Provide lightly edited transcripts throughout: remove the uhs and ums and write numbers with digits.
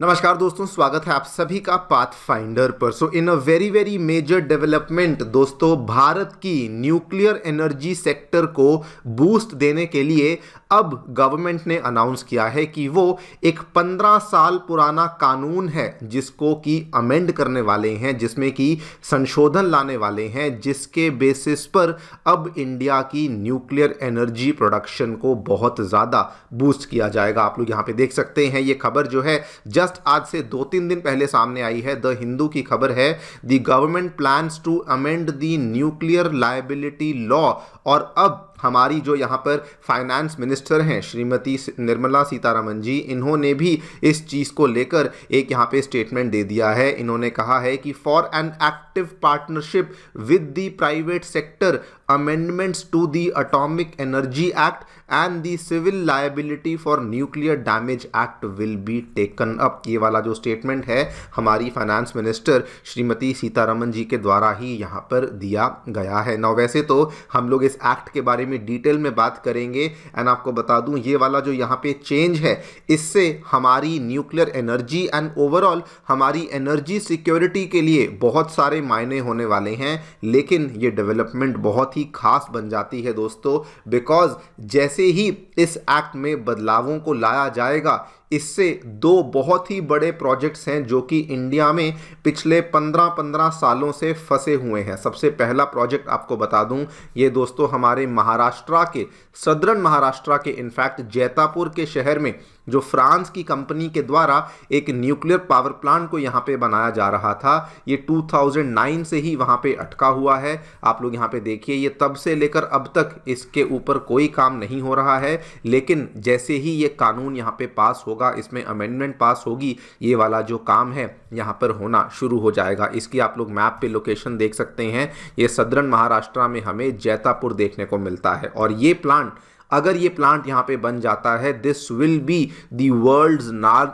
नमस्कार दोस्तों, स्वागत है आप सभी का पाथफाइंडर पर। So in a very very major development दोस्तों, भारत की न्यूक्लियर एनर्जी सेक्टर को बूस्ट देने के लिए अब गवर्नमेंट ने अनाउंस किया है कि वो एक 15 साल पुराना कानून है जिसको कि अमेंड करने वाले हैं, जिसमें कि संशोधन लाने वाले हैं, जिसके बेसिस पर अब इंडिया की न्यूक्लियर एनर्जी प्रोडक्शन को बहुत ज़्यादा बूस्ट किया जाएगा। आप लोग यहाँ पे देख सकते हैं, ये खबर जो है जस्ट आज से 2-3 दिन पहले सामने आई है। द हिंदू की खबर है, the government plans to amend the nuclear liability law. और अब हमारी जो यहाँ पर फाइनेंस मिनिस्टर हैं श्रीमती निर्मला सीतारमण जी, इन्होंने भी इस चीज़ को लेकर एक यहाँ पे स्टेटमेंट दे दिया है। इन्होंने कहा है कि for an active partnership with the private sector, amendments to the atomic energy act and the civil liability for nuclear damage act will be taken up. ये वाला जो स्टेटमेंट है हमारी फाइनेंस मिनिस्टर श्रीमती सीतारमण जी के द्वारा ही यहाँ पर दिया गया है। ना वैसे तो हम लोग इस एक्ट के बारे में डिटेल में बात करेंगे, एंड आपको बता दूं ये वाला जो यहाँ पे चेंज है, इससे हमारी न्यूक्लियर एनर्जी एंड ओवरऑल हमारी एनर्जी सिक्योरिटी के लिए बहुत सारे मायने होने वाले हैं। लेकिन ये डेवलपमेंट बहुत ही खास बन जाती है दोस्तों, बिकॉज जैसे ही इस एक्ट में बदलावों को लाया जाएगा, इससे दो बहुत ही बड़े प्रोजेक्ट्स हैं जो कि इंडिया में पिछले 15-15 सालों से फंसे हुए हैं। सबसे पहला प्रोजेक्ट आपको बता दूं, ये दोस्तों हमारे महाराष्ट्र के, सदर्न महाराष्ट्र के इनफैक्ट जैतापुर के शहर में जो फ्रांस की कंपनी के द्वारा एक न्यूक्लियर पावर प्लांट को यहाँ पे बनाया जा रहा था, ये 2009 से ही वहाँ पे अटका हुआ है। आप लोग यहाँ पे देखिए, ये तब से लेकर अब तक इसके ऊपर कोई काम नहीं हो रहा है। लेकिन जैसे ही ये कानून यहाँ पे पास होगा, इसमें अमेंडमेंट पास होगी, ये वाला जो काम है यहाँ पर होना शुरू हो जाएगा। इसकी आप लोग मैप पे लोकेशन देख सकते हैं, ये सदर्न महाराष्ट्र में हमें जैतापुर देखने को मिलता है। और ये प्लांट, अगर ये प्लांट यहाँ पे बन जाता है, this will be the world's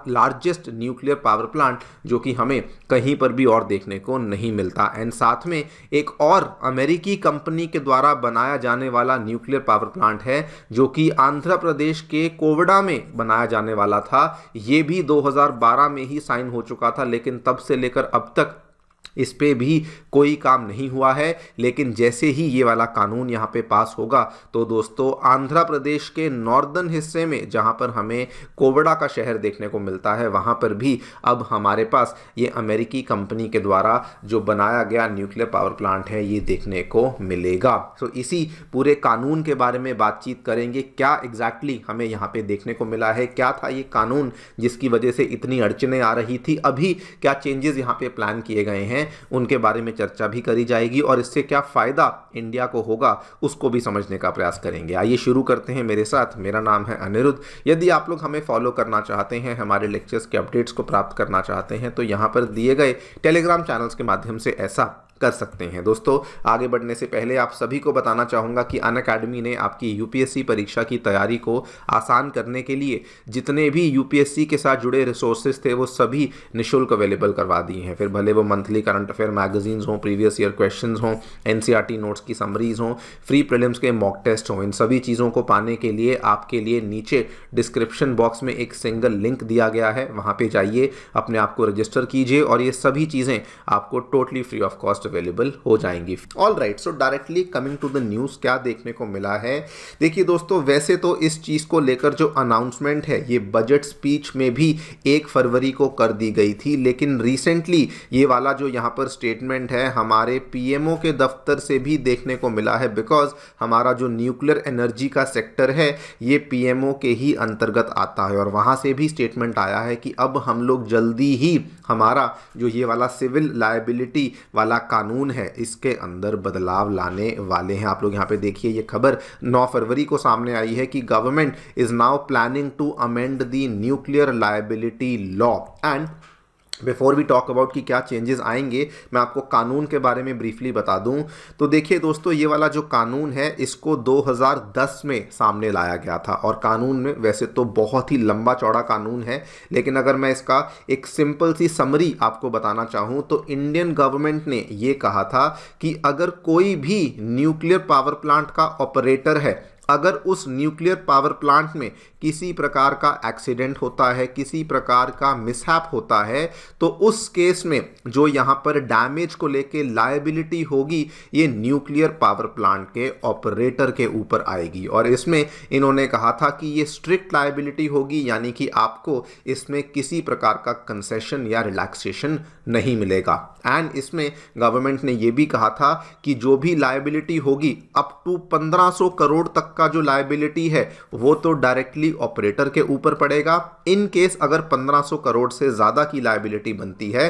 largest nuclear power plant, जो कि हमें कहीं पर भी और देखने को नहीं मिलता। एंड साथ में एक और अमेरिकी कंपनी के द्वारा बनाया जाने वाला न्यूक्लियर पावर प्लांट है, जो कि आंध्र प्रदेश के कोवड़ा में बनाया जाने वाला था। ये भी 2012 में ही साइन हो चुका था, लेकिन तब से लेकर अब तक इस पे भी कोई काम नहीं हुआ है। लेकिन जैसे ही ये वाला कानून यहाँ पे पास होगा, तो दोस्तों आंध्र प्रदेश के नॉर्दर्न हिस्से में जहाँ पर हमें कोवड़ा का शहर देखने को मिलता है, वहाँ पर भी अब हमारे पास ये अमेरिकी कंपनी के द्वारा जो बनाया गया न्यूक्लियर पावर प्लांट है, ये देखने को मिलेगा। तो इसी पूरे कानून के बारे में बातचीत करेंगे, क्या एग्जैक्टली हमें यहाँ पे देखने को मिला है, क्या था ये कानून जिसकी वजह से इतनी अड़चने आ रही थी, अभी क्या चेंजेस यहाँ पे प्लान किए गए हैं, उनके बारे में चर्चा भी करी जाएगी, और इससे क्या फायदा इंडिया को होगा उसको भी समझने का प्रयास करेंगे। आइए शुरू करते हैं मेरे साथ। मेरा नाम है अनिरुद्ध। यदि आप लोग हमें फॉलो करना चाहते हैं, हमारे लेक्चर्स के अपडेट्स को प्राप्त करना चाहते हैं, तो यहाँ पर दिए गए टेलीग्राम चैनल्स के माध्यम से ऐसा कर सकते हैं। दोस्तों आगे बढ़ने से पहले आप सभी को बताना चाहूँगा कि अनअकैडमी ने आपकी यूपीएससी परीक्षा की तैयारी को आसान करने के लिए जितने भी यूपीएससी के साथ जुड़े रिसोर्सेज थे, वो सभी निःशुल्क अवेलेबल करवा दिए हैं। फिर भले वो मंथली करंट अफेयर मैगजीन्स हों, प्रीवियस ईयर क्वेश्चंस हों, एनसीईआरटी नोट्स की समरीज हों, फ्री प्रीलिम्स के मॉक टेस्ट हों, इन सभी चीज़ों को पाने के लिए आपके लिए नीचे डिस्क्रिप्शन बॉक्स में एक सिंगल लिंक दिया गया है, वहाँ पर जाइए, अपने आप को रजिस्टर कीजिए और ये सभी चीज़ें आपको totally free of cost available हो जाएंगी। All right, so directly coming to the news, क्या देखने को मिला है। देखिए दोस्तों, वैसे तो इस चीज़ को लेकर जो अनाउंसमेंट है, ये बजट स्पीच में भी 1 फरवरी को कर दी गई थी, लेकिन रिसेंटली ये वाला जो यहाँ पर स्टेटमेंट है हमारे पीएमओ के दफ्तर से भी देखने को मिला है, बिकॉज हमारा जो न्यूक्लियर एनर्जी का सेक्टर है ये पीएमओ के ही अंतर्गत आता है, और वहाँ से भी स्टेटमेंट आया है कि अब हम लोग जल्दी ही हमारा जो ये वाला सिविल लायबिलिटी वाला कानून है, इसके अंदर बदलाव लाने वाले हैं। आप लोग यहाँ पे देखिए, ये खबर 9 फरवरी को सामने आई है कि government is now planning to amend the nuclear liability law. And before we talk about कि क्या चेंजेस आएंगे, मैं आपको कानून के बारे में ब्रीफली बता दूं। तो देखिए दोस्तों, ये वाला जो कानून है इसको 2010 में सामने लाया गया था, और कानून में वैसे तो बहुत ही लंबा चौड़ा कानून है, लेकिन अगर मैं इसका एक सिंपल सी समरी आपको बताना चाहूँ, तो इंडियन गवर्नमेंट ने ये कहा था कि अगर कोई भी न्यूक्लियर पावर प्लांट का ऑपरेटर है, अगर उस न्यूक्लियर पावर प्लांट में किसी प्रकार का एक्सीडेंट होता है, किसी प्रकार का मिसहैप होता है, तो उस केस में जो यहाँ पर डैमेज को लेके लायबिलिटी होगी ये न्यूक्लियर पावर प्लांट के ऑपरेटर के ऊपर आएगी। और इसमें इन्होंने कहा था कि ये स्ट्रिक्ट लायबिलिटी होगी, यानी कि आपको इसमें किसी प्रकार का कंसेशन या रिलैक्सेशन नहीं मिलेगा। एंड इसमें गवर्नमेंट ने यह भी कहा था कि जो भी लायबिलिटी होगी अप टू 1500 करोड़ तक का जो लायबिलिटी है वो तो डायरेक्टली ऑपरेटर के ऊपर पड़ेगा। इन केस अगर 1500 करोड़ से ज्यादा की लायबिलिटी बनती है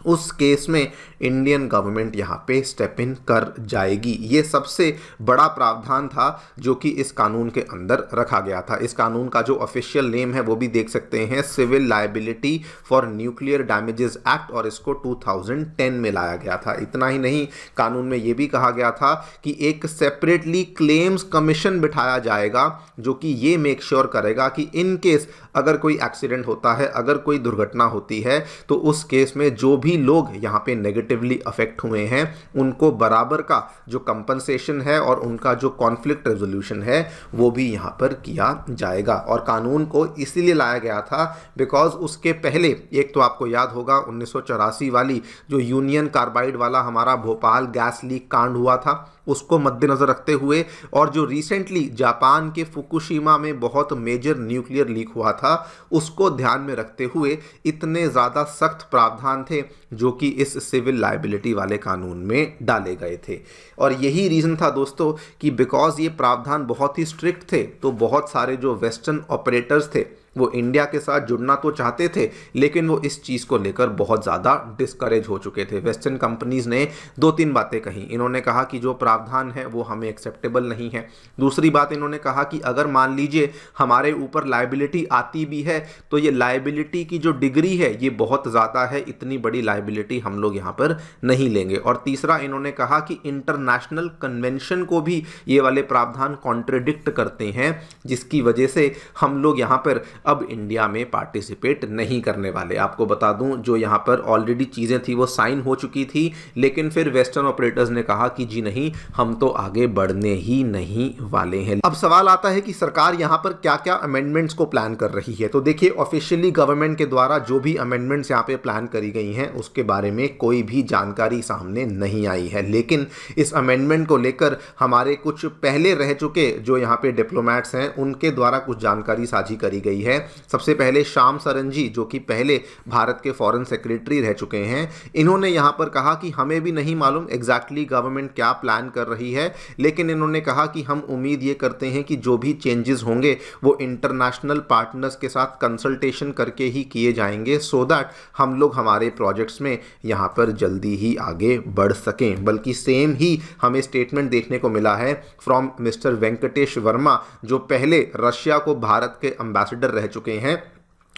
उस केस में इंडियन गवर्नमेंट यहाँ पे स्टेप इन कर जाएगी। ये सबसे बड़ा प्रावधान था जो कि इस कानून के अंदर रखा गया था। इस कानून का जो ऑफिशियल नेम है वो भी देख सकते हैं, civil liability for nuclear damages act, और इसको 2010 में लाया गया था। इतना ही नहीं, कानून में ये भी कहा गया था कि एक सेपरेटली क्लेम्स कमीशन बिठाया जाएगा जो कि ये मेक श्योर करेगा कि इन केस अगर कोई एक्सीडेंट होता है, अगर कोई दुर्घटना होती है, तो उस केस में जो भी लोग यहाँ पे नेगेटिवली अफेक्ट हुए हैं उनको बराबर का जो कंपनसेशन है और उनका जो कॉन्फ्लिक्ट रेजोल्यूशन है वो भी यहाँ पर किया जाएगा। और कानून को इसीलिए लाया गया था बिकॉज उसके पहले एक तो आपको याद होगा 1984 वाली जो यूनियन कार्बाइड वाला हमारा भोपाल गैस लीक कांड हुआ था, उसको मद्देनजर रखते हुए, और जो रिसेंटली जापान के फुकुशिमा में बहुत मेजर न्यूक्लियर लीक हुआ था उसको ध्यान में रखते हुए इतने ज़्यादा सख्त प्रावधान थे जो कि इस सिविल लायबिलिटी वाले कानून में डाले गए थे। और यही रीज़न था दोस्तों कि बिकॉज ये प्रावधान बहुत ही स्ट्रिक्ट थे तो बहुत सारे जो वेस्टर्न ऑपरेटर्स थे वो इंडिया के साथ जुड़ना तो चाहते थे लेकिन वो इस चीज़ को लेकर बहुत ज़्यादा डिस्करेज हो चुके थे। वेस्टर्न कंपनीज ने 2-3 बातें कही। इन्होंने कहा कि जो प्रावधान है वो हमें एक्सेप्टेबल नहीं है। दूसरी बात इन्होंने कहा कि अगर मान लीजिए हमारे ऊपर लायबिलिटी आती भी है तो ये लायबिलिटी की जो डिग्री है ये बहुत ज़्यादा है, इतनी बड़ी लायबिलिटी हम लोग यहाँ पर नहीं लेंगे। और तीसरा इन्होंने कहा कि इंटरनेशनल कन्वेंशन को भी ये वाले प्रावधान कॉन्ट्रडिक्ट करते हैं, जिसकी वजह से हम लोग यहाँ पर अब इंडिया में पार्टिसिपेट नहीं करने वाले। आपको बता दूं जो यहाँ पर ऑलरेडी चीज़ें थी वो साइन हो चुकी थी, लेकिन फिर वेस्टर्न ऑपरेटर्स ने कहा कि जी नहीं, हम तो आगे बढ़ने ही नहीं वाले हैं। अब सवाल आता है कि सरकार यहाँ पर क्या क्या अमेंडमेंट्स को प्लान कर रही है। तो देखिए, ऑफिशियली गवर्नमेंट के द्वारा जो भी अमेंडमेंट्स यहाँ पे प्लान करी गई हैं उसके बारे में कोई भी जानकारी सामने नहीं आई है, लेकिन इस अमेंडमेंट को लेकर हमारे कुछ पहले रह चुके जो यहाँ पे डिप्लोमैट्स हैं उनके द्वारा कुछ जानकारी साझी करी गई है। सबसे पहले श्याम सरन जी जो कि पहले भारत के फॉरेन सेक्रेटरी रह चुके हैं, इन्होंने यहां पर कहा कि हमें भी नहीं मालूम एग्जैक्टली गवर्नमेंट क्या प्लान कर रही है, लेकिन इन्होंने कहा कि हम उम्मीद ये करते हैं कि जो भी चेंजेस होंगे वो इंटरनेशनल पार्टनर्स के साथ कंसल्टेशन करके ही किए जाएंगे सो दैट हम लोग हमारे प्रोजेक्ट्स में यहां पर जल्दी ही आगे बढ़ सकें। बल्कि सेम ही हमें स्टेटमेंट देखने को मिला है फ्रॉम मिस्टर वेंकटेश वर्मा जो पहले रशिया को भारत के एम्बेसडर रह चुके हैं।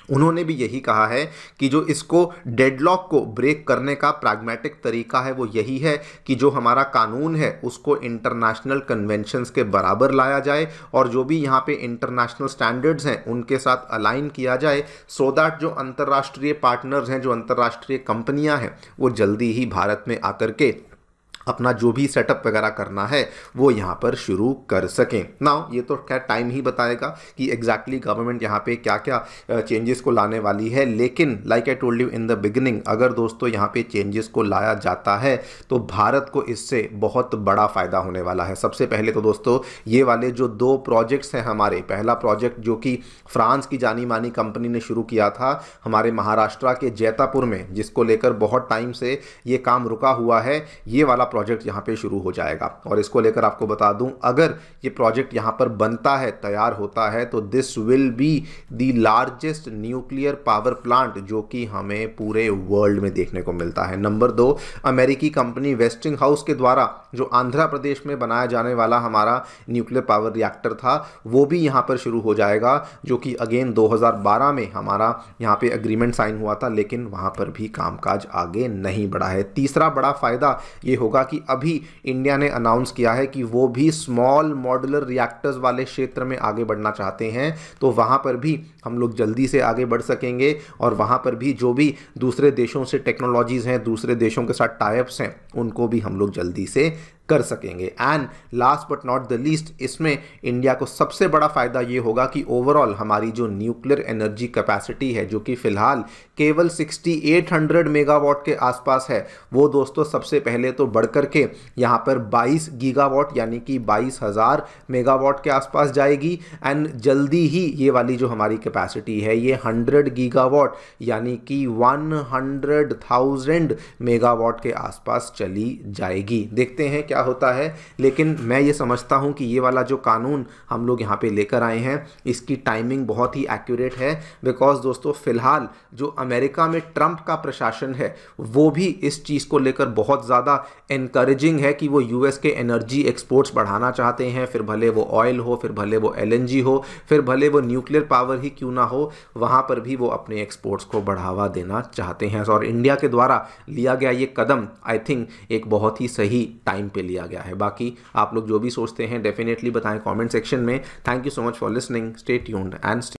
उन्होंने भी यही कहा है कि जो इसको डेडलॉक को ब्रेक करने का प्रैग्मेटिक तरीका है वो यही है कि जो हमारा कानून है उसको इंटरनेशनल कन्वेंशंस के बराबर लाया जाए और जो भी यहाँ पे इंटरनेशनल स्टैंडर्ड्स हैं उनके साथ अलाइन किया जाए सो दैट जो अंतर्राष्ट्रीय पार्टनर्स हैं, जो अंतर्राष्ट्रीय कंपनियां हैं, वो जल्दी ही भारत में आकर के अपना जो भी सेटअप वगैरह करना है वो यहाँ पर शुरू कर सकें। नाउ ये तो क्या टाइम ही बताएगा कि एग्जैक्टली गवर्नमेंट यहाँ पे क्या क्या चेंजेस को लाने वाली है, लेकिन like I told you in the beginning, अगर दोस्तों यहाँ पे चेंजेस को लाया जाता है तो भारत को इससे बहुत बड़ा फ़ायदा होने वाला है। सबसे पहले तो दोस्तों ये वाले जो 2 प्रोजेक्ट्स हैं हमारे, पहला प्रोजेक्ट जो कि फ्रांस की जानी मानी कंपनी ने शुरू किया था हमारे महाराष्ट्र के जैतापुर में, जिसको लेकर बहुत टाइम से ये काम रुका हुआ है, ये वाला प्रोजेक्ट यहाँ पे शुरू हो जाएगा। और इसको लेकर आपको बता दूं, अगर ये प्रोजेक्ट यहाँ पर बनता है, तैयार होता है, तो this will be the largest nuclear power plant जो कि हमें पूरे वर्ल्ड में देखने को मिलता है। नंबर 2, अमेरिकी कंपनी वेस्टिंग हाउस के द्वारा जो आंध्र प्रदेश में बनाया जाने वाला हमारा न्यूक्लियर पावर रिएक्टर था वो भी यहाँ पर शुरू हो जाएगा, जो कि अगेन 2012 में हमारा यहाँ पे एग्रीमेंट साइन हुआ था, लेकिन वहाँ पर भी कामकाज आगे नहीं बढ़ा है। तीसरा बड़ा फायदा ये होगा कि अभी इंडिया ने अनाउंस किया है कि वो भी स्मॉल मॉड्यूलर रिएक्टर्स वाले क्षेत्र में आगे बढ़ना चाहते हैं, तो वहां पर भी हम लोग जल्दी से आगे बढ़ सकेंगे और वहां पर भी जो भी दूसरे देशों से टेक्नोलॉजीज हैं, दूसरे देशों के साथ टाइप्स हैं, उनको भी हम लोग जल्दी से कर सकेंगे। And last but not the least, इसमें इंडिया को सबसे बड़ा फायदा ये होगा कि ओवरऑल हमारी जो न्यूक्लियर एनर्जी कैपेसिटी है, जो कि फिलहाल केवल 6800 मेगावाट के आसपास है, वो दोस्तों सबसे पहले तो बढ़ करके यहाँ पर 22 गीगावाट यानी कि 22,000 मेगावाट के आसपास जाएगी। एंड जल्दी ही ये वाली जो हमारी कैपेसिटी है ये 100 गीगावाट यानी कि 100,000 मेगावाट के आसपास चली जाएगी। देखते हैं क्या होता है, लेकिन मैं ये समझता हूँ कि ये वाला जो कानून हम लोग यहाँ पे लेकर आए हैं, इसकी टाइमिंग बहुत ही एक्यूरेट है। बिकॉज दोस्तों फिलहाल जो अमेरिका में ट्रंप का प्रशासन है वो भी इस चीज़ को लेकर बहुत ज़्यादा एनकरेजिंग है कि वो यूएस के एनर्जी एक्सपोर्ट्स बढ़ाना चाहते हैं, फिर भले वो ऑयल हो, फिर भले वो एलएनजी हो, फिर भले वो न्यूक्लियर पावर ही क्यों ना हो, वहाँ पर भी वो अपने एक्सपोर्ट्स को बढ़ावा देना चाहते हैं। और इंडिया के द्वारा लिया गया ये कदम आई थिंक एक बहुत ही सही टाइम पे लिया गया है। बाकी आप लोग जो भी सोचते हैं डेफिनेटली बताएं कमेंट सेक्शन में। Thank you so much for listening, stay tuned and